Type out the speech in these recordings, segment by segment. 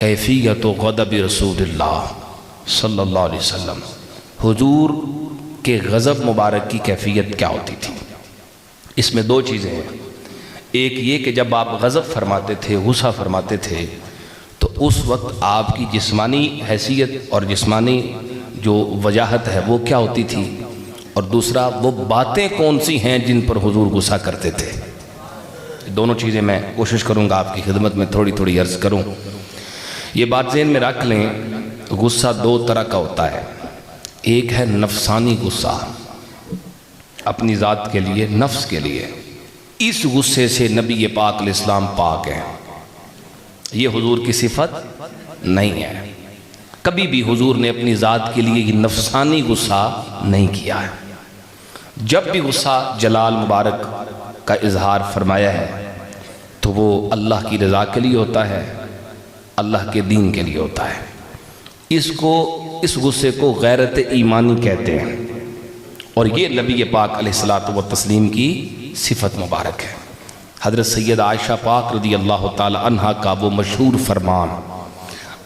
कैफियत ग़ज़ब रसूलुल्लाह सल्लल्लाहु अलैहि वसल्लम, हुजूर के गज़ब मुबारक की कैफियत क्या होती थी। इसमें दो चीज़ें हैं। एक ये कि जब आप गज़ब फरमाते थे, गुस्सा फरमाते थे, तो उस वक्त आपकी जिस्मानी हैसियत और जिस्मानी जो वजाहत है वो क्या होती थी, और दूसरा वो बातें कौन सी हैं जिन पर हुजूर गुस्सा करते थे। दोनों चीज़ें मैं कोशिश करूँगा आपकी खिदमत में थोड़ी थोड़ी अर्ज़ करूँ। ये बात ज़हन में रख लें, गुस्सा दो तरह का होता है। एक है नफसानी गुस्सा, अपनी ज़ात के लिए, नफ्स के लिए। इस गुस्से से नबी पाक अलैहिस्सलाम पाक हैं, ये हुजूर की सिफत नहीं है। कभी भी हुजूर ने अपनी ज़ात के लिए नफसानी गुस्सा नहीं किया है। जब भी गुस्सा जलाल मुबारक का इजहार फरमाया है तो वो अल्लाह की रज़ा के लिए होता है, अल्लाह के दीन के लिए होता है। इस गुस्से को गैरत ईमानी कहते हैं, और ये नबी पाक अलैहिस्सलातु व तस्लीम की सिफत मुबारक है। हज़रत सैयद आयशा पाक रज़ी अल्लाह ताला अन्हा का वो मशहूर फरमान,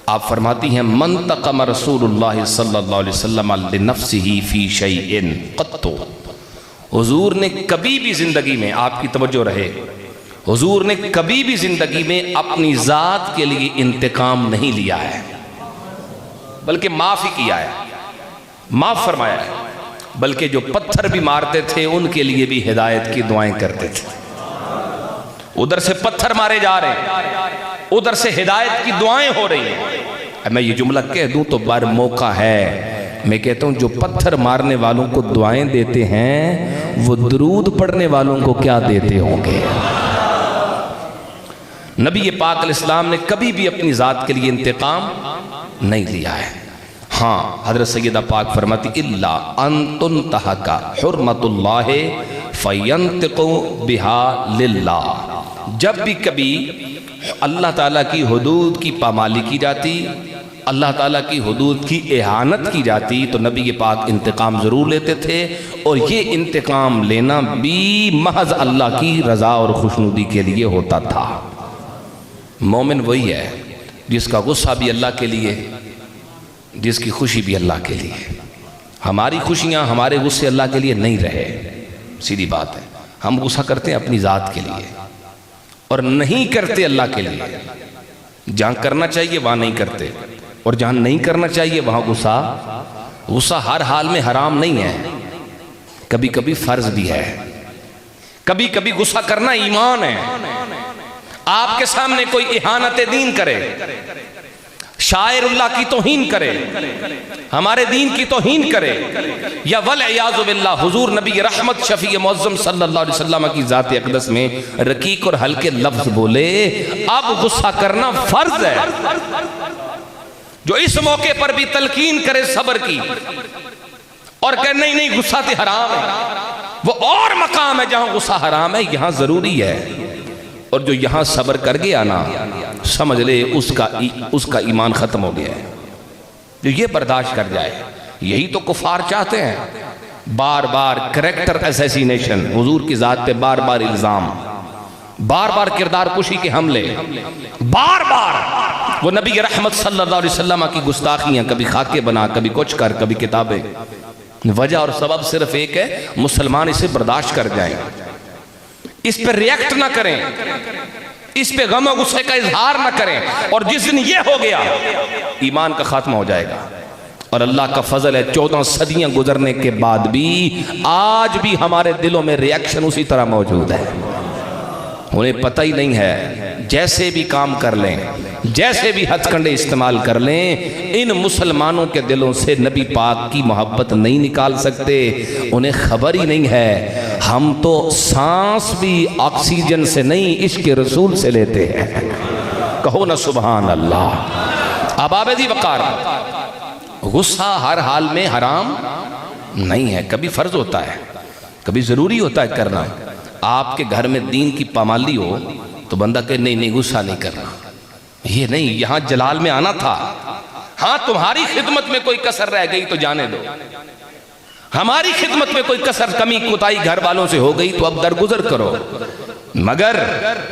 आप फरमाती हैं, मन तक़म रसूलुल्लाह सल्लल्लाहु अलैहि वसल्लम लिनफ्सिही फ़ी शैइन क़त्तु। हुजूर ने कभी भी ज़िंदगी में, आपकी तवज्जो रहे, हुजूर ने कभी भी ज़िंदगी में अपनी ज़ात के लिए इंतकाम नहीं लिया है, बल्कि माफ़ ही किया है, माफ़ फरमाया है। बल्कि जो पत्थर भी मारते थे उनके लिए भी हिदायत की दुआएं करते थे। उधर से पत्थर मारे जा रहे हैं, उधर से हिदायत की दुआएं हो रही हैं। मैं ये जुमला कह दूं तो बार मौका है, मैं कहता हूं जो पत्थर मारने वालों को दुआएं देते हैं वो दरूद पढ़ने वालों को क्या देते होंगे। नबी पाक अलैहिस्सलाम ने कभी भी अपनी ज़ात के लिए इंतकाम नहीं लिया है। हाँ, हज़रत सैयदा पाक फरमाती, इल्ला अन तुनतहका हुर्मतुल्लाह फयंतिकु बिहा लिल्लाह। जब भी कभी अल्लाह ताला की हुदूद की पामाली की जाती, अल्लाह ताला की हुदूद की इहानत की जाती, तो नबी पाक इंतकाम ज़रूर लेते थे, और ये इंतकाम लेना भी महज अल्लाह की रज़ा और खुशनुदी के लिए होता था। मोमिन वही है जिसका गुस्सा भी अल्लाह के लिए, जिसकी खुशी भी अल्लाह के लिए। हमारी खुशियाँ, हमारे गुस्से अल्लाह के लिए नहीं रहे, सीधी बात है। हम गुस्सा करते हैं अपनी ज़ात के लिए और नहीं करते अल्लाह के लिए। जहाँ करना चाहिए वहाँ नहीं करते, और जहाँ नहीं करना चाहिए वहाँ गुस्सा हर हाल में हराम नहीं है, कभी कभी फ़र्ज भी है। कभी कभी गुस्सा करना ईमान है। आपके सामने कोई इहानत दीन करे, शायरुल्लाह की तौहीन करे, हमारे दीन की तौहीन करे, या वल इयाज़ु बिल्लाह हुजूर नबी रहमत शफी मुअज़्ज़म सल्लल्लाहु अलैहि वसल्लम की ज़ात अक़दस में रकीक और हल्के लफ्ज़ बोले, अब गुस्सा करना फर्ज है। जो इस मौके पर भी तलकीन करे सब्र की और कहे नहीं नहीं गुस्सा तो हराम है, वो और मकाम है जहां गुस्सा हराम है, यहां जरूरी है। और जो यहाँ सब्र कर गया ना, समझ ले उसका ईमान ख़त्म हो गया है। जो ये बर्दाश्त कर जाए, यही तो कुफार चाहते हैं। बार बार करैक्टर असैसिनेशन, हुजूर की ज़ात पे बार बार इल्ज़ाम, बार बार किरदार कुशी के हमले, बार बार वो नबी रहमत सल्लल्लाहु अलैहि वसल्लम की गुस्ताखियाँ, कभी खाके बना, कभी कुछ कर, कभी किताबें। वजह और सबब सिर्फ एक है, मुसलमान इसे बर्दाश्त कर जाएं, इस पर रिएक्ट ना करें, इस पे गम और गुस्से का इजहार ना करें, और जिस दिन ये हो गया ईमान का खात्मा हो जाएगा। और अल्लाह का फजल है, 14 सदियां गुजरने के बाद भी आज भी हमारे दिलों में रिएक्शन उसी तरह मौजूद है। उन्हें पता ही नहीं है, जैसे भी काम कर लें, जैसे भी हथकंडे इस्तेमाल कर लें, इन मुसलमानों के दिलों से नबी पाक की मोहब्बत नहीं निकाल सकते। उन्हें खबर ही नहीं है हम तो सांस भी ऑक्सीजन से नहीं, इश्क रसूल से लेते हैं। कहो ना सुभान अल्लाह। अब आबदी वकार, गुस्सा हर हाल में हराम नहीं है, कभी फर्ज होता है, कभी ज़रूरी होता है करना। आपके घर में दीन की पामाली हो तो बंदा कहे नहीं नहीं गुस्सा नहीं करना, ये नहीं, यहाँ जलाल में आना था। हाँ, तुम्हारी खिदमत में कोई कसर रह गई तो जाने दो, हमारी खिदमत में कोई कसर कमी कोताही घर वालों से हो गई तो अब दरगुजर करो। मगर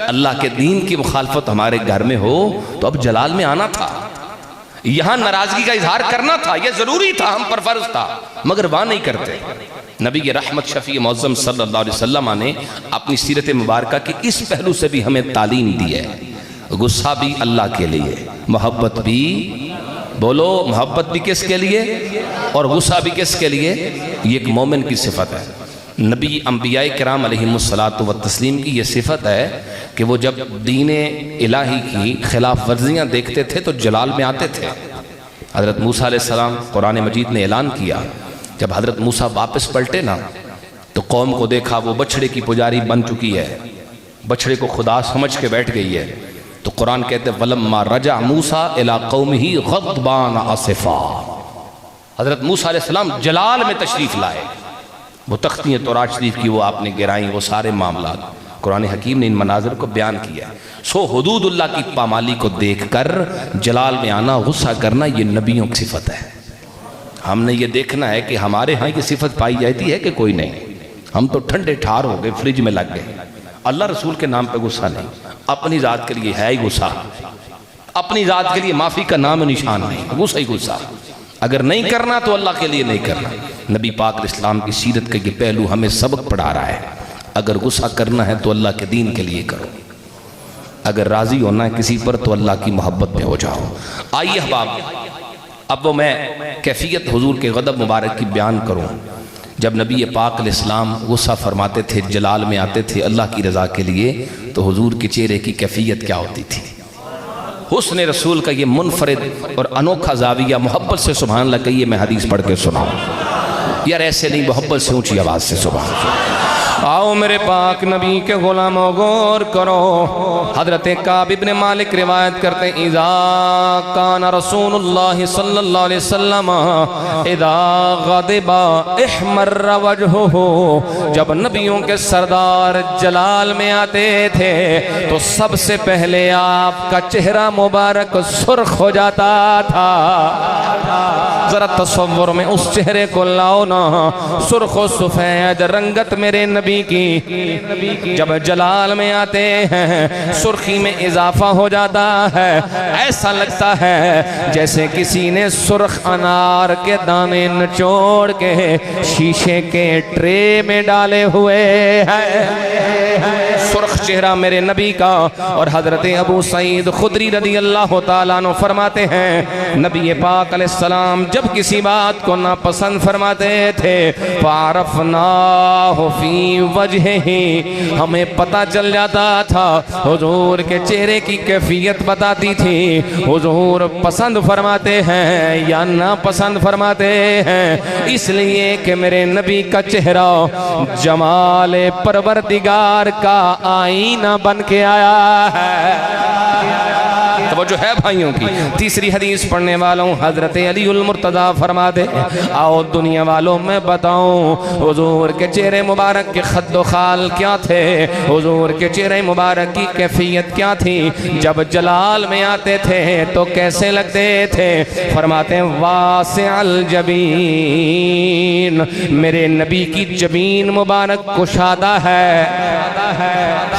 अल्लाह के दीन की मुखालफत हमारे घर में हो तो अब जलाल में आना था, यहां नाराजगी का इजहार करना था, यह जरूरी था, हम पर फर्ज था, मगर वहां नहीं करते। नबी के रहमत शफी मौज़म सल्लल्लाहु अलैहि वसल्लम ने अपनी सीरत मुबारक के इस पहलू से भी हमें तालीम दी है। गुस्सा भी अल्लाह के लिए, मोहब्बत भी, बोलो मोहब्बत भी किसके लिए और गुस्सा भी किसके लिए? ये एक मोमिन की सिफत है। नबी अंबिया किराम अलैहिमुस्सलातु व तस्लीम की ये सिफत है कि वो जब दीन इलाही की खिलाफ वर्जियाँ देखते थे तो जलाल में आते थे। हज़रत मूसा अलैहिस्सलाम, कुरान मजीद ने ऐलान किया, जब हज़रत मूसा वापस पलटे ना तो कौम को देखा वो बछड़े की पुजारी बन चुकी है, बछड़े को खुदा समझ के बैठ गई है। तो कुरान कहते वलम्मा रजा मूसा इला कौमिही गज़बान आसिफा, हज़रत मूसा अलैहिस्सलाम जलाल में तशरीफ़ लाए। वो तख्तियाँ तौरात शरीफ की वो आपने गिराई, वो सारे मामला कुरान हकीम ने इन मनाज़िर को बयान किया। सो हुदूदुल्लाह की पामाली को देख कर जलाल में आना, गुस्सा करना, ये नबियों की सिफत है। हमने ये देखना है कि हमारे यहाँ ये सिफत पाई जाती है कि कोई नहीं। हम तो ठंडे ठार हो गए, फ्रिज में लग गए। अल्लाह रसूल के नाम पे गुस्सा नहीं, अपनी ज़ात के लिए है ही गुस्सा, अपनी ज़ात के लिए माफ़ी का नाम निशान नहीं, गुस्सा ही गुस्सा। अगर नहीं करना तो अल्लाह के लिए नहीं करना। नबी पाक इस्लाम की सीरत का ये पहलू हमें सबक पढ़ा रहा है। अगर गुस्सा करना है तो अल्लाह के दीन के लिए करो, अगर राज़ी होना है किसी पर तो अल्लाह की मोहब्बत में हो जाओ। आइए अहबाब, अब वो मैं कैफियत हुजूर के गदब मुबारक की बयान करूँ। जब नबी पाक इस्लाम गुस्सा फरमाते थे, जलाल में आते थे अल्लाह की रज़ा के लिए, तो हुजूर के चेहरे की कैफियत क्या होती थी? हुस्न रसूल का ये मुनफरिद और अनोखा जाविया, मोहब्बत से सुभान अल्लाह कहिए, मैं हदीस पढ़ के सुनाऊँ यार, ऐसे नहीं, मोहब्बत से ऊंची आवाज़ से सुभान अल्लाह। आओ मेरे पाक नबी के गुलामों गौर करो। हजरत काब इब्न मालिक रिवायत करते इज़ा कान रसूलुल्लाह सल्लल्लाहु अलैहि वसल्लम इज़ा गदिबा इहमर्रा वजहुहु, जब नबियों के सरदार जलाल में आते थे तो सबसे पहले आपका चेहरा मुबारक सुर्ख हो जाता था। जरा तसव्वुर में उस चेहरे को लाओ ना, सुर्ख व सफेद रंगत मेरे नबी की जब जलाल में आते हैं सुर्खी में इजाफा हो जाता है। ऐसा लगता है जैसे किसी ने सुर्ख अनार के दाने निचोड़ के शीशे के ट्रे में डाले हुए हैं। सुर्ख चेहरा मेरे नबी का। और हजरत अबू सईद खुदरी रदी अल्लाह ताला अन्हु फरमाते हैं, नबी पाक अलैहिस्सलाम जब किसी बात को नापसंद फरमाते थे, फारफनाहु फी वजहिही, हमें पता चल जाता था। हुजूर के चेहरे की कैफियत बताती थी, हुजूर पसंद फरमाते हैं या ना पसंद फरमाते हैं। इसलिए कि मेरे नबी का चेहरा जमाल परवरदिगार का आईना बन के आया है। तो जो है भाइयों की तीसरी हदीस पढ़ने वालों हजरत अली उल मुर्तज़ा फरमा दे, आओ दुनिया वालों मैं बताऊं हुजूर के चेहरे मुबारक के खद्दो खाल क्या थे, हुजूर के चेहरे मुबारक की कैफियत क्या थी। जब जलाल में आते थे तो कैसे लगते थे? फरमाते हैं वासिअल जबीन, मेरे नबी की जबीन मुबारक कुशादा है।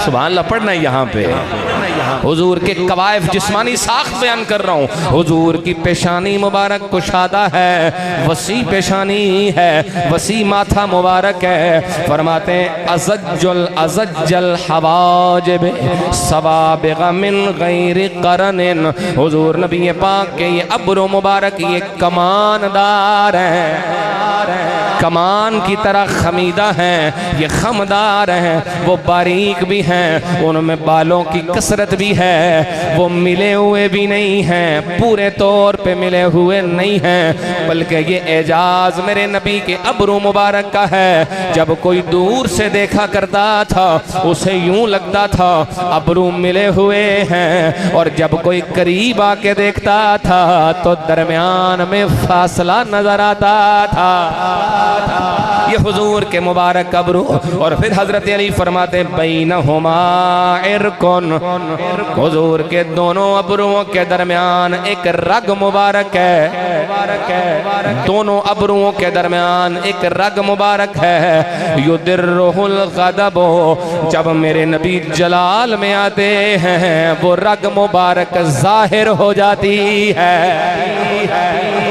सुभान अल्लाह पढ़ना यहाँ पे। हुजूर के कवायफ जिस्मानी साख्त बयान कर रहा हूँ। हुजूर की पेशानी मुबारक कुशादा है, वसी पेशानी है, वसी माथा मुबारक है। फरमाते हैं अज़ज्जल हवाजिब सवाबिग मिन गैरि क़रनिन, हुजूर नबी पाक के ये अब्रो मुबारक ये कमानदार हैं, कमान की तरह खमीदा हैं, ये खमदार हैं, वो बारीक भी हैं, उनमें बालों की कसरत भी है, वो मिले हुए भी नहीं हैं, पूरे तौर पे मिले हुए नहीं हैं, बल्कि ये एजाज मेरे नबी के अब्रू मुबारक का है। जब कोई दूर से देखा करता था उसे यूं लगता था अब्रू मिले हुए हैं, और जब कोई करीब आके देखता था तो दरमियान में फासला नजर आता था। ये हुजूर के मुबारक अब्रू। और फिर हजरत अली फरमाते बैनहुमा इरकुन, हुजूर के दोनों अब्रुओं के दरमियान एक रग मुबारक है, दोनों अब्रुओं के दरमियान एक रग मुबारक है। युदिर्रुहुल गदब, जब मेरे नबी जलाल में आते हैं वो रग मुबारक जाहिर हो जाती है।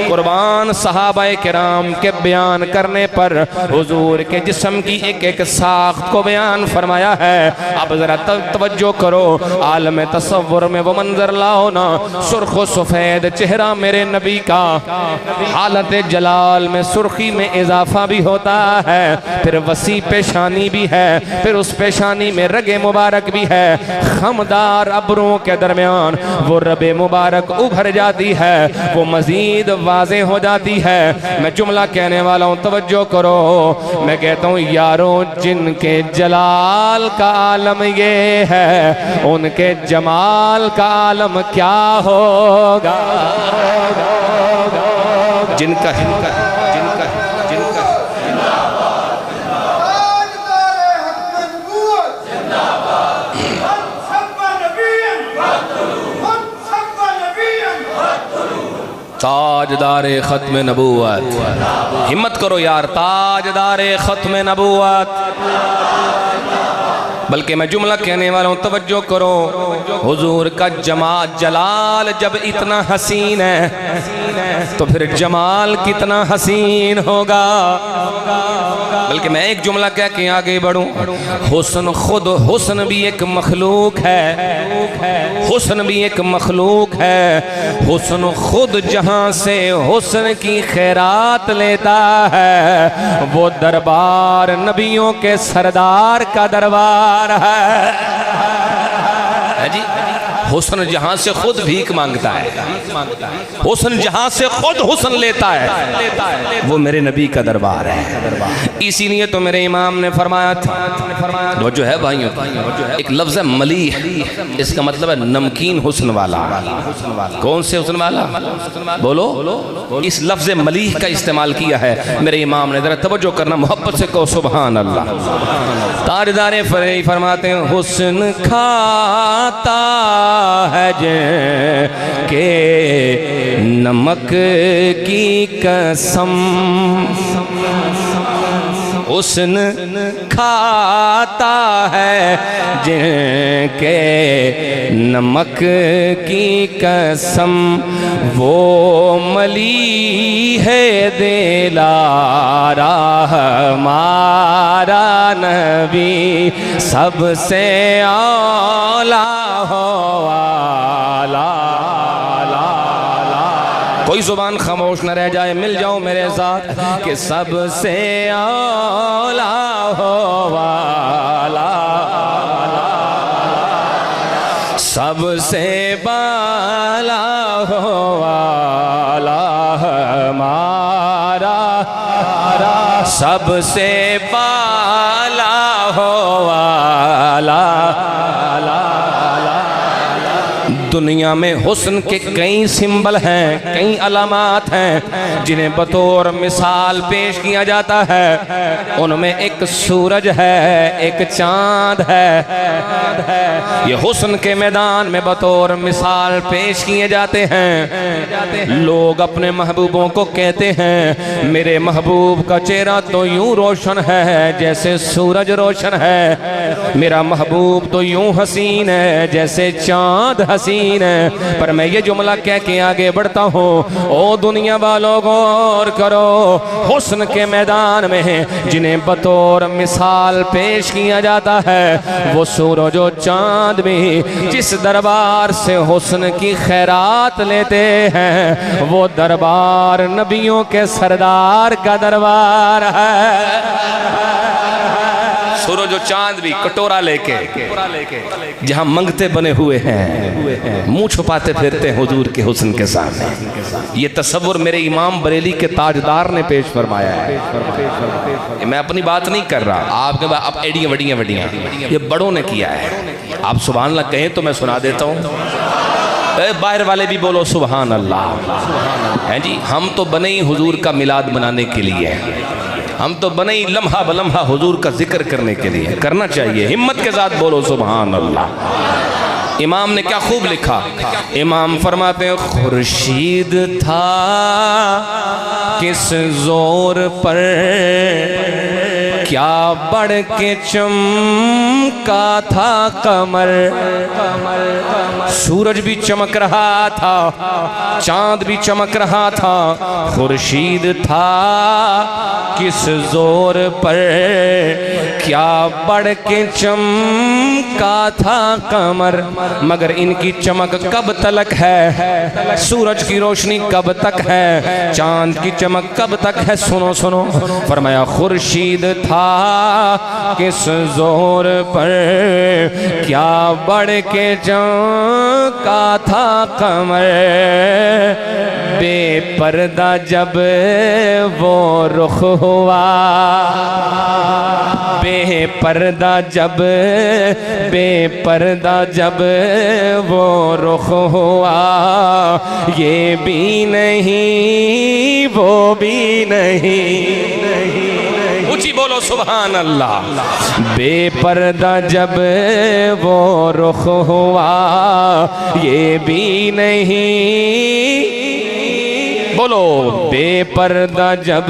कुर्बान सहाबाए किराम के बयान करने पर हुजूर के जिस्म की एक एक साख्त को बयान फरमाया है। अब जरा तवज्जो करो, आलम तसव्वुर में वो मंजर लाओ ना, सुर्ख व सफेद चेहरा मेरे नबी का, हालत जलाल में सुर्खी में इजाफा भी होता है, फिर वसी पेशानी भी है, फिर उस पेशानी में रगे मुबारक भी है। खमदार अब्रों के दरमियान वो रबे मुबारक उभर जाती है, वो मजीद वाज़े हो जाती है। मैं जुमला कहने वाला हूँ, तवज्जो करो। मैं कहता हूँ यारों, जिनके जलाल का आलम ये है, उनके जमाल का आलम क्या होगा। जिनका ताजदारे खत्म नबूवत, हिम्मत करो यार, ताजदारे खत्म नबूवत। बल्कि मैं जुमला कहने वाला हूँ, तवज्जो करो। हुजूर का जलाल जब इतना हसीन है तो फिर जमाल कितना हसीन होगा। बल्कि मैं एक जुमला कह के आगे बढ़ूं, हुस्न खुद, हुस्न भी एक मखलूक है, हुस्न भी एक मखलूक है। हुस्न खुद जहां से हुस्न की खैरात लेता है, वो दरबार नबियों के सरदार का दरबार है जी। हुस्न जहां से खुद भीख मांगता है, हुस्न जहां से खुद हुस्न लेता है, वो मेरे नबी का दरबार है। इसीलिए तो मेरे इमाम ने फरमाया था, वो जो है भाइयों, एक लफ्ज़ है मलीह, इसका मतलब है नमकीन हुस्न वाला। कौन से हुस्न वाला बोलो? इस लफ्ज़ मलीह का इस्तेमाल किया है मेरे इमाम ने। जरा तवज्जो करना, मोहब्बत से कहो सुभान अल्लाह। ताजदारे फरमाते हैं, हुस्न खाता है के नमक की कसम, हुस्न खाता है जिनके नमक की कसम, वो मली है दिलारा हमारा नबी, सबसे आला हो वाला। कोई जुबान खामोश न रह जाए, मिल जाओ मेरे साथ कि सबसे आला हो वाला, सबसे बाला हो वाला हमारा, सबसे बाला हो वाला। दुनिया में हुस्न के कई सिंबल हैं, कई अलामात हैं जिन्हें बतौर मिसाल पेश किया जाता है। उनमें एक सूरज है, एक चांद है। ये हुस्न के मैदान में बतौर मिसाल पेश किए जाते हैं। लोग अपने महबूबों को कहते हैं, मेरे महबूब का चेहरा तो यूं रोशन है जैसे सूरज रोशन है, मेरा महबूब तो यूं हसीन है जैसे चांद हसीन है। पर मैं ये जुमला कह के आगे बढ़ता हूँ, ओ दुनिया वालों गौर करो, हुस्न के मैदान में जिन्हें बतौर मिसाल पेश किया जाता है, वो सूरज और चांद भी जिस दरबार से हुस्न की खैरात लेते हैं, वो दरबार नबियों के सरदार का दरबार है। सूरज और चांद भी कटोरा लेके जहां मंगते बने हुए हैं, मुंह छुपाते फिरते हैं हुजूर के हुस्न के सामने। ये तसव्वुर मेरे इमाम बरेली के ताजदार ने पेश फरमाया है। मैं अपनी बात नहीं कर रहा, आपके आप एडियां वडियां वडियां ये बड़ों ने किया है। आप सुभान अल्लाह कहें तो मैं सुना देता हूँ, बाहर वाले भी बोलो सुभान अल्लाह। हैं जी, हम तो बने ही हुजूर का मिलाद मनाने के लिए, हम तो बने ही लम्हा बलम्हा हुजूर का जिक्र करने के लिए, करना चाहिए। हिम्मत के साथ बोलो सुभान अल्लाह। इमाम ने क्या खूब लिखा, इमाम फरमाते हैं खुर्शीद था किस जोर पर, क्या बढ़ के चमका था कमर। सूरज भी चमक रहा था, चांद भी चमक रहा था, खुर्शीद था किस जोर पर, क्या बढ़ के चमका था कमर। मगर इनकी चमक कब तलक है, सूरज की रोशनी कब तक है, चांद की चमक कब तक है। सुनो सुनो, फरमाया खुर्शीद था किस जोर पर, क्या बढ़ के चमका था कमर। बेपर्दा जब वो रुख हुआ, बेपर्दा जब वो रुख हुआ, ये भी नहीं वो भी नहीं। ऊंची बोलो सुभान अल्लाह। बेपर्दा जब वो रुख हुआ, ये भी नहीं, बोलो बेपर्दा जब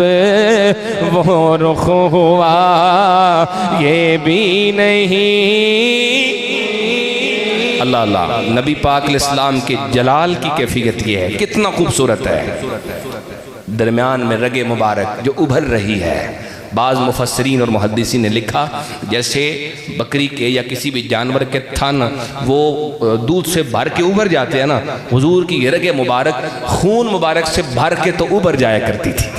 वो रुख हुआ, ये भी नहीं। अल्लाह अल्लाह, नबी पाक इस्लाम के जलाल की कैफियत ये है, कितना खूबसूरत है। दरमियान में रगे मुबारक जो उभर रही है। बाज़ मुफस्सिरीन और मुहद्दिसीन ने लिखा जैसे बकरी के या किसी भी जानवर के थन वो दूध से भर के उभर जाते हैं ना, हुजूर की ये रगे मुबारक खून मुबारक से भर के तो उभर जाया करती थी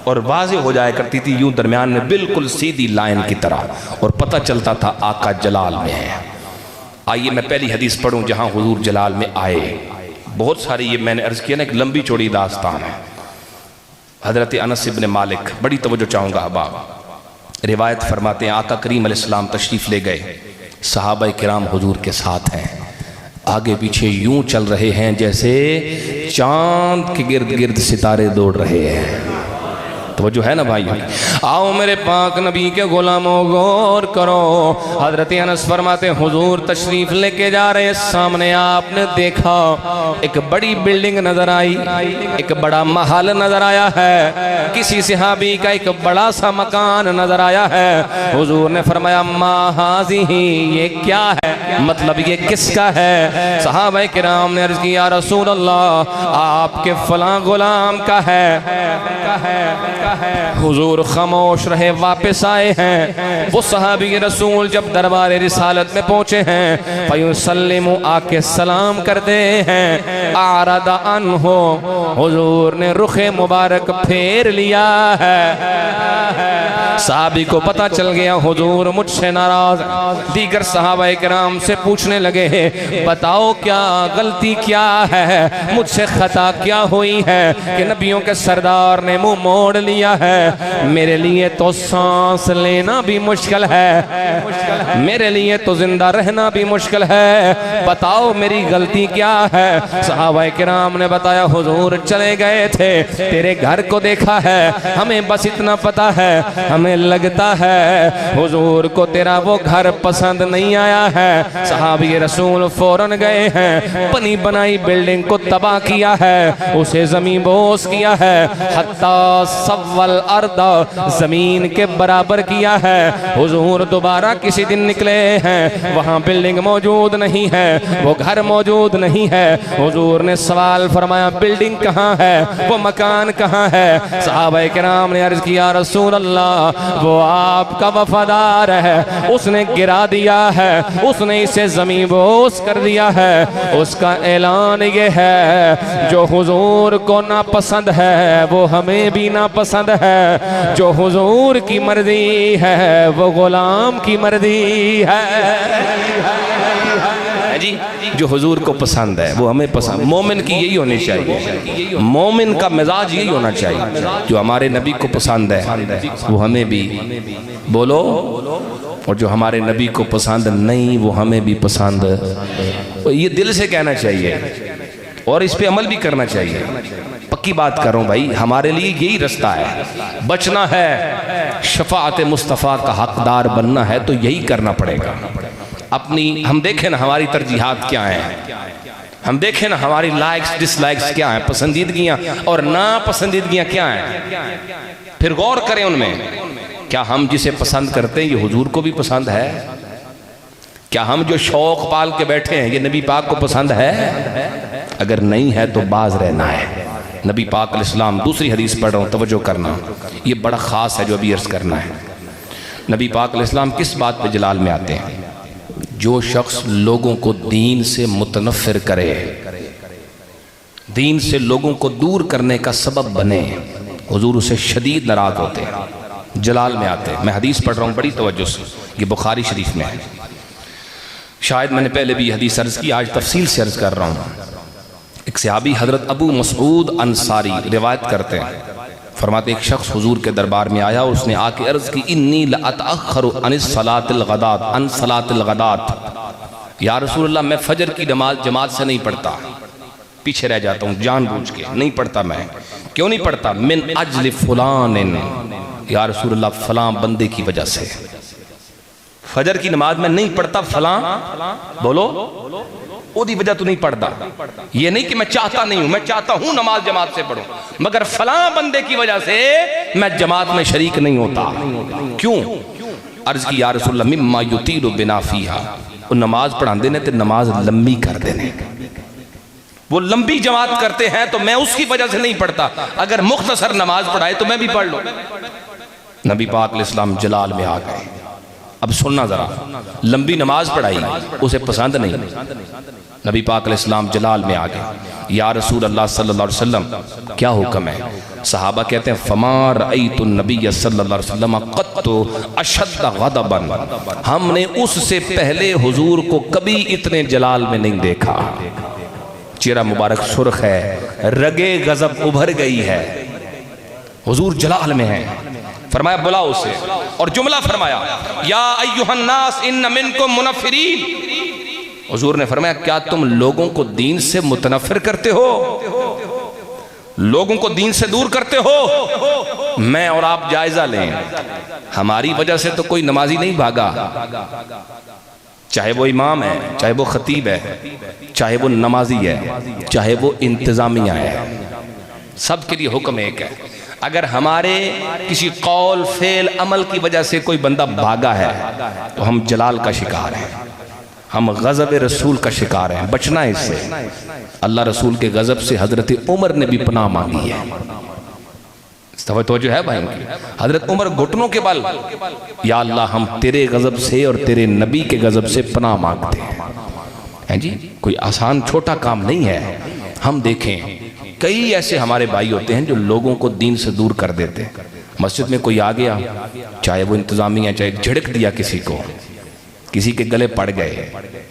और वाज़े हो जाया करती थी, यूं दरमियान में बिल्कुल सीधी लाइन की तरह, और पता चलता था आका जलाल में है। आइए मैं पहली हदीस पढ़ूं जहां हुजूर जलाल में आए। बहुत सारी, ये मैंने अर्ज़ किया ना, एक लंबी चौड़ी दास्तान है। हज़रत अनस इब्न मालिक, बड़ी तवज्जो चाहूँगा अहबाब, रिवायत फरमाते हैं आका करीम अलैहिस्सलाम तशरीफ़ ले गए, सहाबा किराम हुजूर के साथ हैं, आगे पीछे यूं चल रहे हैं जैसे चांद के गिर्द गिर्द सितारे दौड़ रहे हैं। तो जो है ना भाई, आओ मेरे पाक नबी के गुलामों गौर करो। हजरत अनस फरमाते हुजूर तशरीफ लेके जा रहे, सामने आपने देखा एक बड़ी बिल्डिंग नजर आई, एक बड़ा महल नजर आया है, किसी सहाबी का एक बड़ा सा मकान नजर आया है। हुजूर ने फरमाया मा हाज़िही, ये क्या है, मतलब ये किसका है। सहाबा किराम ने अर्ज़ किया या रसूल अल्लाह, आपके फलां गुलाम का है। हुजूर खामोश रहे, वापस आए हैं। वो सहाबी रसूल जब दरबार रिसालत में पहुंचे हैं, फयुसल्लिमु, आके सलाम करते हैं। आरदा अन्हो, हुजूर ने रुखे मुबारक फेर लिया है। सहाबी को पता चल गया हुजूर मुझसे नाराज। दीगर सहाबा किराम से पूछने लगे बताओ क्या गलती क्या है, मुझसे खता क्या हुई है कि नबियों के सरदार ने मुंह मोड़ लिया है। मेरे लिए तो सांस लेना भी मुश्किल है, मेरे लिए तो जिंदा रहना भी मुश्किल है, बताओ मेरी गलती क्या है। सहाबा किराम ने बताया हुजूर चले गए थे, तेरे घर को देखा है, हमें बस इतना पता है, हमें लगता है हुजूर को तेरा वो घर पसंद नहीं आया है। सहाबी रसूल फौरन गए हैं, बनी बनाई बिल्डिंग को तबाह किया है, उसे जमीन बोस किया है, हत्ता सव्वल अर्दा, जमीन के बराबर किया है। हुजूर दोबारा किसी दिन निकले हैं, वहां बिल्डिंग मौजूद नहीं है, वो घर मौजूद नहीं है। हुजूर ने सवाल फरमाया बिल्डिंग कहाँ है, वो मकान कहाँ है। सहाबा किराम ने अर्ज किया रसूल अल्लाह, वो आपका वफादार है, उसने गिरा दिया है, उसने इसे जमीन बोस कर दिया है। उसका ऐलान ये है जो हुजूर को नापसंद है वो हमें भी नापसंद है, जो हुजूर की मर्जी है वो गुलाम की मर्जी है जी। जो हुजूर को पसंद है वो हमें पसंद। मोमिन की यही होनी चाहिए, मोमिन का मिजाज यही होना चाहिए, जो हमारे नबी को पसंद है वो हमें भी बोलो, और जो हमारे नबी को पसंद नहीं वो हमें भी पसंद। ये दिल से कहना चाहिए और इस पे अमल भी करना चाहिए। पक्की बात कर रहा हूँ भाई, हमारे लिए यही रास्ता है। बचना है, शफाअत मुस्तफ़ा का हकदार बनना है तो यही करना पड़ेगा। अपनी हम देखें ना हमारी तरजीहात क्या हैं, हम देखें ना हमारी लाइक्स डिसलाइक्स क्या हैं, पसंदीदगियाँ और नापसंदीदगियाँ क्या हैं, फिर गौर करें उनमें। क्या हम जिसे पसंद करते हैं ये हुजूर को भी पसंद है? क्या हम जो शौक पाल के बैठे हैं ये नबी पाक को पसंद है? अगर नहीं है तो बाज रहना है। नबी पाक अलैहिस्सलाम, दूसरी हदीस पढ़ रहा हूँ, तवज्जो करना, ये बड़ा ख़ास है जो अभी अर्ज़ करना है। नबी पाक अलैहिस्सलाम किस बात पे जलाल में आते हैं? जो शख्स लोगों को दीन से मुतनफ़िर करे, दीन से लोगों को दूर करने का सबब बने, हुजूर उसे शदीद नाराज़ होते हैं, जलाल में आते हैं। मैं हदीस पढ़ रहा हूँ बड़ी तवज्जो से, ये बुखारी शरीफ में है। शायद मैंने पहले भी हदीस अर्ज़ की, आज तफसील से अर्ज़ कर रहा हूँ। एक सहाबी हज़रत अबू मसऊद अंसारी रिवायत करते हैं, फरमाते एक शख्स हुजूर के दरबार में आया और उसने आके अर्ज़ की, इन्नी लअतअख़्खरु अन सलातिल गदात, या रसूलल्लाह मैं फजर की नमाज जमात से नहीं पढ़ता, पीछे रह जाता हूँ जानबूझ के, नहीं पढ़ता। मैं क्यों नहीं पढ़ता? मिन अजल फुलान, या रसूलल्लाह फलां बंदे की वजह से फजर की नमाज में नहीं पढ़ता, फलां बोलो ओदी वजह तो नहीं पढ़ता। ये नहीं कि मैं चाहता नहीं हूं, मैं चाहता हूं नमाज जमात से पढ़ूं, मगर फलां बंदे की वजह से मैं जमात में शरीक नहीं होता। क्यों? अर्ज की, या रसूलल्लाह मिम्मा युतीलु बिना फीहा, वो नमाज पढ़ाते ने तो नमाज लंबी कर देने, वो लंबी जमात करते हैं तो मैं उसकी वजह से नहीं पढ़ता। अगर मुख्तसर नमाज पढ़ाए तो मैं भी पढ़ लूं। नबी पाक अलैहिस्सलाम जलाल में आ गए। अब सुनना जरा, लंबी नमाज पढ़ाई उसे पसंद नहीं। नबी पाक अलैहिस्सलाम जलाल में आ गए, या रसूल अल्लाह सल्लल्लाहु अलैहि वसल्लम क्या हुक्म है? सहाबा कहते हैं, फमा रअयतु नबिय सल्लल्लाहु अलैहि वसल्लम क़त्तु अशद्द ग़दबन, हमने उससे पहले हुजूर को कभी इतने जलाल में नहीं देखा। चेहरा मुबारक सुर्ख है, रगे गज़ब उभर गई है, हुजूर जलाल में है। फरमाया बुलाओ उसे, और जुमला फरमाया, या अय्युहन्नास इन्न मिनकुम मुनफ्फिरीन। हुजूर ने फरमाया, क्या तुम लोगों को दीन से मुतनफ्फिर करते हो, लोगों को दीन से दूर करते हो? मैं और आप जायजा लें, हमारी वजह से तो कोई नमाजी नहीं भागा, चाहे वो इमाम है, चाहे वो खतीब है, चाहे वो नमाजी है, चाहे वो इंतजामिया है, सबके लिए हुक्म एक है। अगर हमारे किसी कौल फेल अमल की वजह से कोई बंदा भागा है तो हम जलाल का शिकार हैं, हम गज़ब रसूल का शिकार हैं, बचना है इससे। अल्लाह रसूल के गज़ब से हज़रत उमर ने भी पनाह मांगी है, तो जो है भाई, हज़रत उमर घुटनों के बल, या अल्लाह हम तेरे गज़ब से और तेरे नबी के गज़ब से पनाह मांगते हैं जी। कोई आसान छोटा काम नहीं है। हम देखें कई ऐसे हमारे भाई होते हैं जो लोगों को दीन से दूर कर देते हैं। मस्जिद में कोई आ गया, चाहे वो इंतजामिया, चाहे झिड़क दिया किसी को, किसी के गले पड़ गए,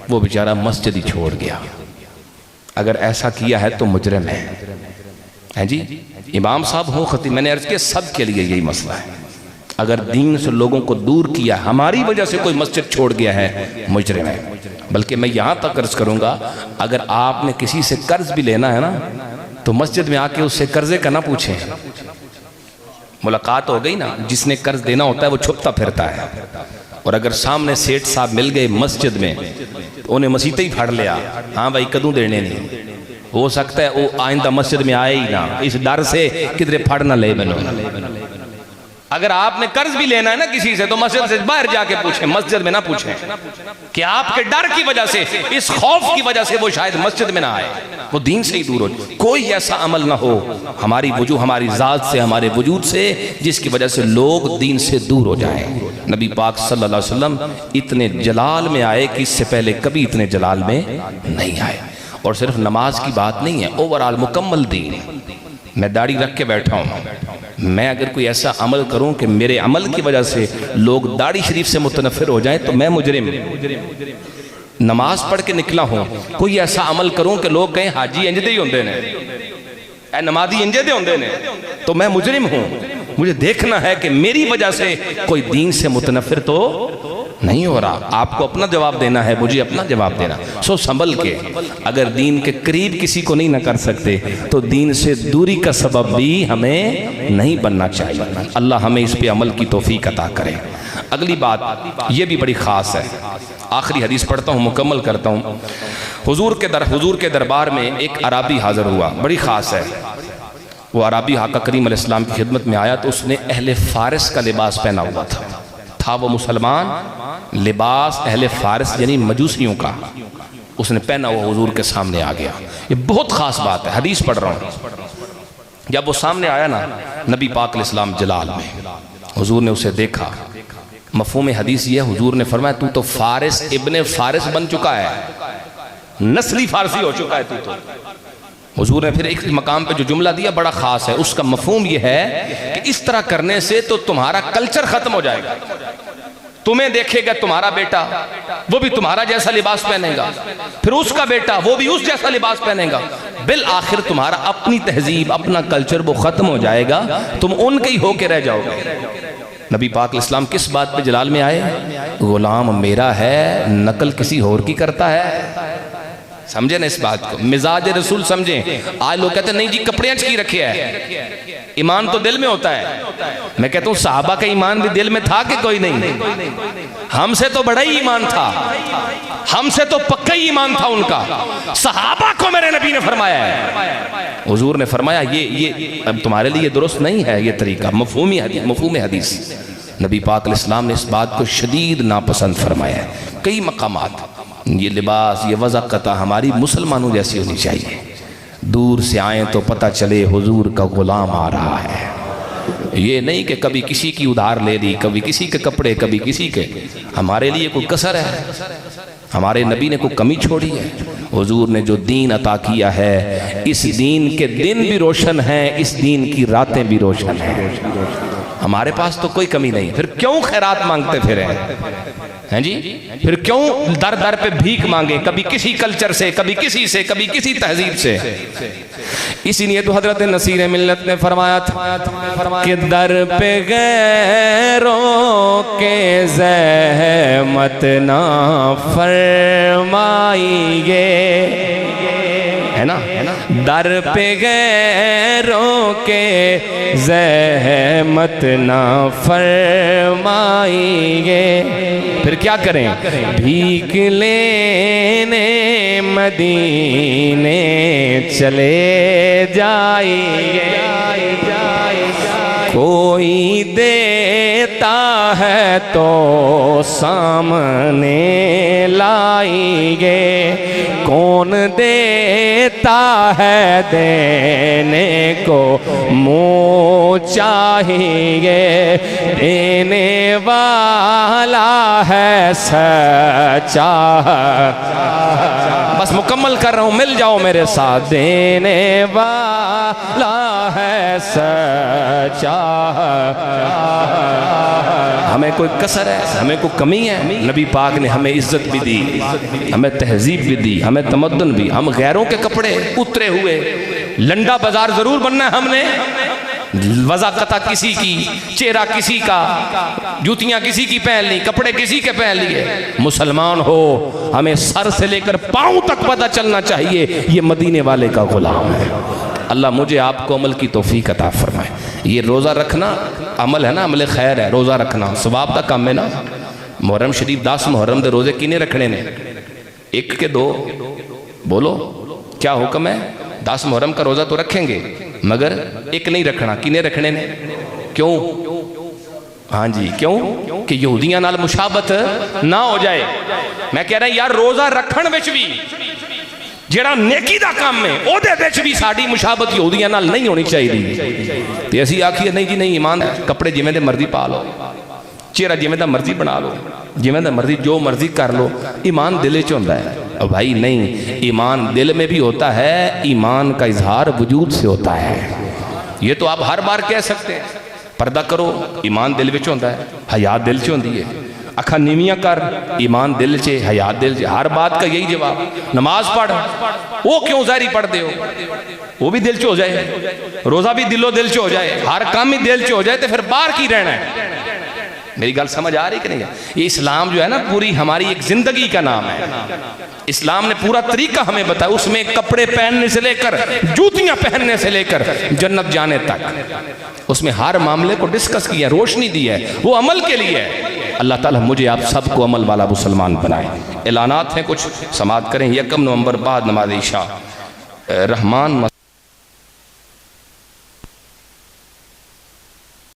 वो बेचारा मस्जिद ही छोड़ गया। अगर ऐसा किया है तो मुजरिम है जी। इमाम साहब हो, खतीब, मैंने अर्ज किया सब के लिए यही मसला है। अगर दीन से लोगों को दूर किया, हमारी वजह से कोई मस्जिद छोड़ गया है, मुजरिम है। बल्कि मैं यहाँ तक अर्ज करूँगा, अगर आपने किसी से कर्ज भी लेना है ना, तो मस्जिद में आके उससे कर्जे का ना पूछें। मुलाकात हो गई ना, जिसने कर्ज देना होता है वो छुपता फिरता है, और अगर सामने सेठ साहब मिल गए मस्जिद में तो उन्हें मसीते ही फाड़ लिया, हाँ भाई कदू देने नहीं, हो सकता है वो आइंदा मस्जिद में आए ही ना, इस डर से किधरे फाड़ ना ले बनो। अगर आपने कर्ज भी लेना है ना किसी से, तो मस्जिद से बाहर जाके पूछें, मस्जिद में ना पूछें, कि आपके डर की वजह से, इस खौफ की वजह से वो शायद मस्जिद में ना आए, वो दीन से ही दूर हो। कोई ऐसा अमल ना हो हमारी जात से, हमारे वजूद से, जिसकी वजह से लोग दीन से दूर हो जाएं। नबी पाक सल्लल्लाहु अलैहि वसल्लम इतने जलाल में आए कि इससे पहले कभी इतने जलाल में नहीं आए। और सिर्फ नमाज की बात नहीं है, ओवरऑल मुकम्मल दीन। मैं दाढ़ी रख के बैठा हूँ, मैं अगर कोई ऐसा अमल करूं कि मेरे अमल की वजह से लोग दाढ़ी शरीफ से मुतनफिर हो जाएं तो मैं मुजरिम। नमाज पढ़ के निकला हूं, कोई ऐसा अमल करूं कि लोग कहें हाजी इंज दे ही होंदे ने, ए नमाजी इंजे दे होंदे ने, तो मैं मुजरिम हूं। मुझे देखना है कि मेरी वजह से कोई दीन से मुतनफिर तो नहीं हो रहा। आपको अपना जवाब देना है, मुझे अपना जवाब देना। सो संभल के, अगर दीन के करीब किसी को नहीं ना कर सकते तो दीन से दूरी का सबब भी हमें नहीं बनना चाहिए। अल्लाह हमें इस पे अमल की तौफीक अता करे। अगली बात ये भी बड़ी ख़ास है, आखिरी हदीस पढ़ता हूँ, मुकम्मल करता हूँ। हुजूर के दरबार में एक अराबी हाज़िर हुआ, बड़ी ख़ास है। वो अराबी आका करीम अलैहिस्सलाम की खिदमत में आया तो उसने अहले फारिस का लिबास पहना हुआ था वो मुसलमान, लिबास अहले फारिस यानी मजूसियों का उसने पहना हुआ हुजूर के सामने आ गया। ये बहुत ख़ास बात है, हदीस पढ़ रहा हूँ। जब वो सामने आया ना, नबी पाक अलैहिस्सलाम जलाल में, हुजूर ने उसे देखा। मफ़हूम हदीस ये, हुजूर ने फरमाया तू तो फारिस इब्ने फारिस बन चुका है, नस्ली फारसी हो चुका है तू तो। हुजूर ने फिर एक मकाम पे जो जुमला दिया बड़ा ख़ास है, उसका मफ़हूम ये है कि इस तरह करने से तो तुम्हारा कल्चर ख़त्म हो जाएगा। तुम्हें देखेगा तुम्हारा बेटा, वो भी तुम्हारा जैसा लिबास पहनेगा, फिर उसका बेटा वो भी उस जैसा लिबास पहनेगा, बिल आखिर तुम्हारा अपनी तहजीब अपना कल्चर वो ख़त्म हो जाएगा, तुम उनके ही होके रह जाओगे। नबी पाक इस्लाम किस बात पे जलाल में आए? गुलाम मेरा है, नकल किसी और की करता है। समझे ना इस बात को, मिजाज रसूल समझे। आज लोग कहते हैं नहीं जी कपड़े की रखे है, ईमान तो दिल में होता है। मैं कहता हूँ सहाबा का ईमान भी दिल में था कि कोई नहीं? हमसे तो बड़ा ही ईमान था, हमसे तो पक्का ही ईमान था उनका। सहाबा को मेरे नबी ने फरमाया है, हुजूर ने फरमाया ये अब तुम्हारे लिए दुरुस्त नहीं है ये तरीका। मफ़हूम हदीस, नबी पाक अलैहिस्सलाम ने इस बात को शदीद नापसंद फरमाया है। कई मकामात, ये लिबास ये वज़ाक़ता हमारी मुसलमानों जैसी होनी चाहिए। दूर से आए तो पता चले हुजूर का गुलाम आ रहा है। ये नहीं कि कभी किसी की उधार ले ली, कभी किसी के कपड़े, कभी किसी के। हमारे लिए कोई कसर है? हमारे नबी ने कोई कमी छोड़ी है? हुजूर ने जो दीन अता किया है, इस दीन के दिन भी रोशन हैं, इस दीन की रातें भी रोशन हैं। हमारे पास तो कोई कमी नहीं, फिर क्यों खैरात मांगते फिरे हैं जी? फिर क्यों दर दर पे भीख मांगे, कभी किसी कल्चर से, कभी किसी से, कभी किसी तहजीब से। इसीलिए तो हजरत नसीर मिल्लत ने फरमाया था कि दर पे गैरों के ज़हमत ना फरमाइए, है ना? दर पे गैरों के ज़हमत ना फरमाइए। फिर क्या करें? भीख लेने मदीने चले जाइए। कोई देता है तो सामने लाएंगे, कौन देता है देने को मुँह चाहिए, देने वाला है सच्चा। बस मुकम्मल कर रहा हूँ, मिल जाओ मेरे साथ। देने वाला है सच्चा। हमें कोई कसर है, हमें कोई कमी है? नबी पाक ने हमें इज्जत भी दी, हमें तहजीब भी दी, हमें तमद्दुन भी। हम गैरों के कपड़े उतरे हुए लंडा बाजार जरूर बनना है हमने, वज़ाक़ता किसी की, चेहरा किसी का, जूतियां किसी की पहन ली, कपड़े किसी के पहन लिए। मुसलमान हो, हमें सर से लेकर पांव तक पता चलना चाहिए ये मदीने वाले का गुलाम है। अल्लाह मुझे आपको अमल की तौफीक अता फरमाए। ये रोज़ा रखना अमल है ना, अमल खैर है। रोज़ा रखना सवाब का काम है ना। मुहर्रम शरीफ 10 मुहर्रम दे रोज़े किने रखने ने? एक के दो? बोलो क्या हुक्म है? 10 मुहर्रम का रोज़ा तो रखेंगे, मगर एक नहीं रखना। किने रखने ने? क्यों? हाँ जी, क्यों? कि यहूदियां नाल मुशाबत ना हो जाए। मैं कह रहा यार रोज़ा रखण विच भी जेड़ा नेकी दा काम है ओदे विच भी साडी मुशाबत यहूदियां नाल नहीं होनी चाहिए। ते असीं आखिए नहीं जी नहीं, ईमान कपड़े जिवें दे मर्जी पा लो, चेहरा जिवें दा मर्जी बना लो, जिवें दा मर्जी जो मर्जी कर लो, ईमान दिल च होंदा है। और भाई नहीं, ईमान दिल में भी होता है, ईमान का इजहार वजूद से होता है। ये तो आप हर बार कह सकते हैं, पर्दा करो ईमान दिल विच होंदा है, हया दिल च होंदी है, अखा नीवियां कर ईमान दिल च, हया दिल च। हर बात का यही जवाब। नमाज पढ़, वो क्यों ज़ाहिरी पढ़ते हो? वो भी दिल च हो जाए, रोज़ा भी दिलो दिल च हो जाए, हर काम ही दिल च हो जाए, तो फिर बाहर की रहना है? मेरी गल समझ आ रही कि नहीं है? ये इस्लाम जो है ना पूरी हमारी एक जिंदगी का नाम है। इस्लाम ने पूरा तरीका हमें बताया, उसमें कपड़े पहनने से लेकर जूतियां पहनने से लेकर जन्नत जाने तक उसमें हर मामले को डिस्कस किया, रोशनी दी है, वो अमल के लिए है। अल्लाह ताला मुझे आप सबको अमल वाला मुसलमान बनाए। ऐलानात हैं कुछ, समाअत करें। 1 नवंबर बाद नमाज इशा रहमान